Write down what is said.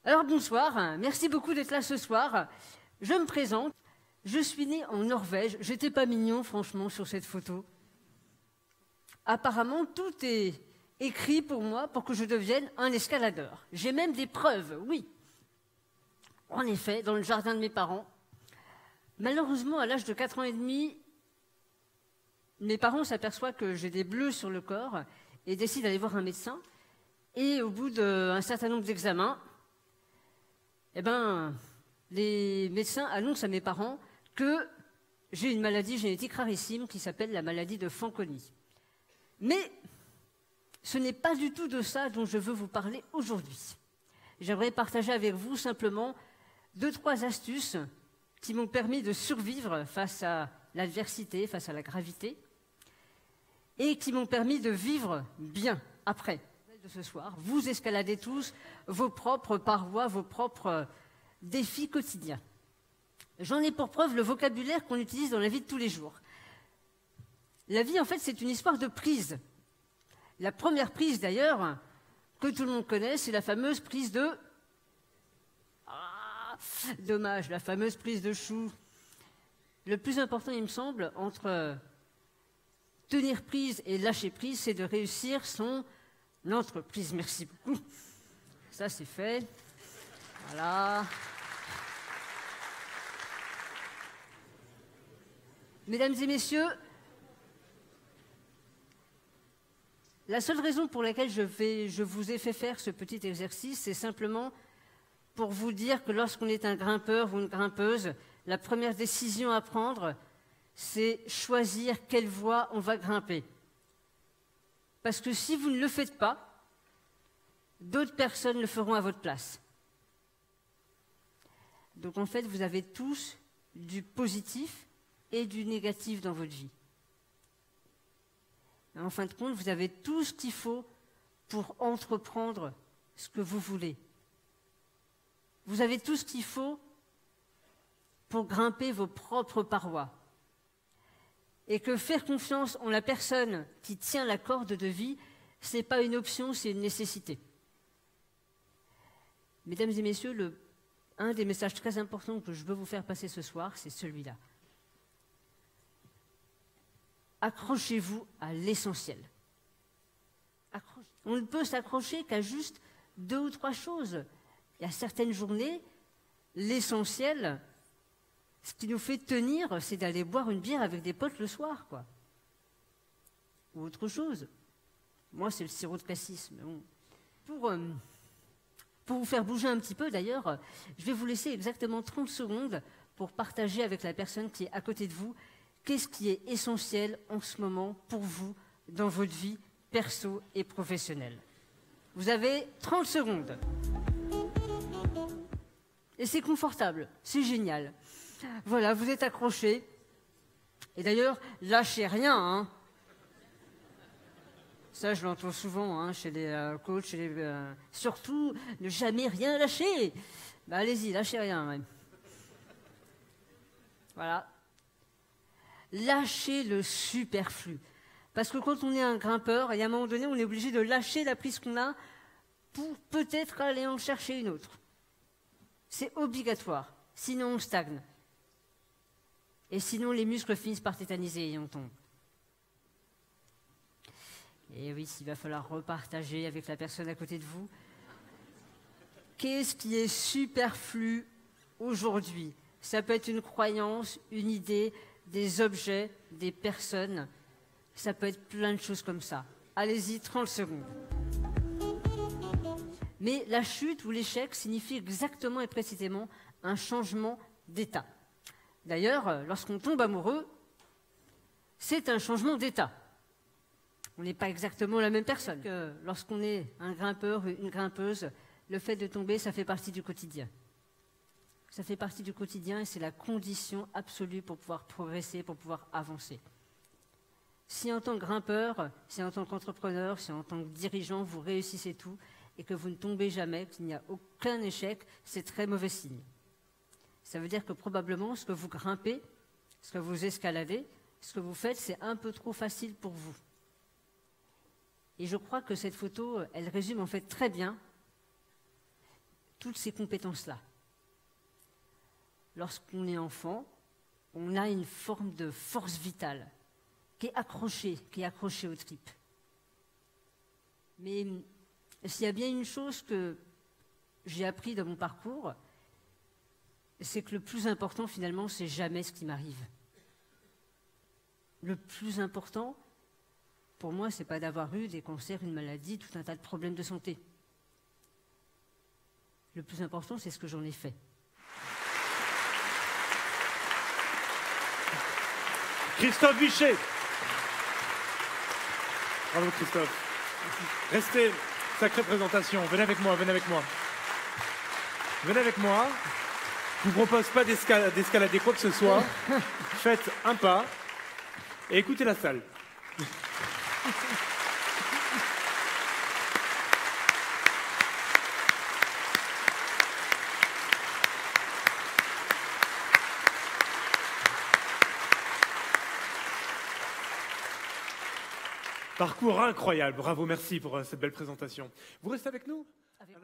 Alors bonsoir, merci beaucoup d'être là ce soir. Je me présente, je suis né en Norvège. J'étais pas mignon franchement sur cette photo. Apparemment tout est écrit pour moi pour que je devienne un escaladeur. J'ai même des preuves, oui. En effet, dans le jardin de mes parents, malheureusement à l'âge de 4 ans et demi, mes parents s'aperçoivent que j'ai des bleus sur le corps et décident d'aller voir un médecin. Et au bout d'un certain nombre d'examens, les médecins annoncent à mes parents que j'ai une maladie génétique rarissime qui s'appelle la maladie de Fanconi. Mais ce n'est pas du tout de ça dont je veux vous parler aujourd'hui. J'aimerais partager avec vous simplement 2-3 astuces qui m'ont permis de survivre face à l'adversité, face à la gravité, et qui m'ont permis de vivre bien après. De ce soir, vous escaladez tous vos propres parois, vos propres défis quotidiens. J'en ai pour preuve le vocabulaire qu'on utilise dans la vie de tous les jours. La vie, en fait, c'est une histoire de prise. La première prise, d'ailleurs, que tout le monde connaît, c'est la fameuse prise de... Ah, dommage, la fameuse prise de chou. Le plus important, il me semble, entre tenir prise et lâcher prise, c'est de réussir son entreprise. Merci beaucoup. Ça, c'est fait. Voilà. Mesdames et messieurs, la seule raison pour laquelle je vous ai fait faire ce petit exercice, c'est simplement pour vous dire que lorsqu'on est un grimpeur ou une grimpeuse, la première décision à prendre, c'est choisir quelle voie on va grimper. Parce que si vous ne le faites pas, d'autres personnes le feront à votre place. Donc en fait, vous avez tous du positif et du négatif dans votre vie. Et en fin de compte, vous avez tout ce qu'il faut pour entreprendre ce que vous voulez. Vous avez tout ce qu'il faut pour grimper vos propres parois. Et que faire confiance en la personne qui tient la corde de vie, ce n'est pas une option, c'est une nécessité. Mesdames et messieurs, un des messages très importants que je veux vous faire passer ce soir, c'est celui-là. Accrochez-vous à l'essentiel. On ne peut s'accrocher qu'à juste 2 ou 3 choses. Il y a certaines journées, l'essentiel, ce qui nous fait tenir, c'est d'aller boire une bière avec des potes le soir, quoi. Ou autre chose. Moi, c'est le sirop de cassis. Mais bon. Pour vous faire bouger un petit peu, d'ailleurs, je vais vous laisser exactement 30 secondes pour partager avec la personne qui est à côté de vous qu'est-ce qui est essentiel en ce moment pour vous dans votre vie perso et professionnelle. Vous avez 30 secondes. Et c'est confortable, c'est génial. Voilà, vous êtes accrochés. Et d'ailleurs, lâchez rien, hein. Ça, je l'entends souvent, hein, chez les coachs, surtout, ne jamais rien lâcher. Bah, allez-y, lâchez rien, même. Voilà. Lâchez le superflu. Parce que quand on est un grimpeur, et à un moment donné, on est obligé de lâcher la prise qu'on a pour peut-être aller en chercher une autre. C'est obligatoire. Sinon, on stagne. Et sinon, les muscles finissent par tétaniser et on tombe. Et oui, il va falloir repartager avec la personne à côté de vous. Qu'est-ce qui est superflu aujourd'hui? Ça peut être une croyance, une idée, des objets, des personnes. Ça peut être plein de choses comme ça. Allez-y, 30 secondes. Mais la chute ou l'échec signifie exactement et précisément un changement d'état. D'ailleurs, lorsqu'on tombe amoureux, c'est un changement d'état. On n'est pas exactement la même personne. Lorsqu'on est un grimpeur ou une grimpeuse, le fait de tomber, ça fait partie du quotidien. Ça fait partie du quotidien et c'est la condition absolue pour pouvoir progresser, pour pouvoir avancer. Si en tant que grimpeur, si en tant qu'entrepreneur, si en tant que dirigeant, vous réussissez tout et que vous ne tombez jamais, qu'il n'y a aucun échec, c'est très mauvais signe. Ça veut dire que probablement ce que vous grimpez, ce que vous escaladez, ce que vous faites, c'est un peu trop facile pour vous. Et je crois que cette photo, elle résume en fait très bien toutes ces compétences-là. Lorsqu'on est enfant, on a une forme de force vitale qui est accrochée aux tripes. Mais s'il y a bien une chose que j'ai appris dans mon parcours, c'est que le plus important finalement, c'est jamais ce qui m'arrive. Le plus important, pour moi, c'est pas d'avoir eu des cancers, une maladie, tout un tas de problèmes de santé. Le plus important, c'est ce que j'en ai fait. Christophe Vichet. Bravo Christophe. Restez, sacrée présentation. Venez avec moi, venez avec moi. Venez avec moi. Je ne vous propose pas d'escalader quoi que ce soit. Faites un pas et écoutez la salle. Parcours incroyable. Bravo, merci pour cette belle présentation. Vous restez avec nous ? Avec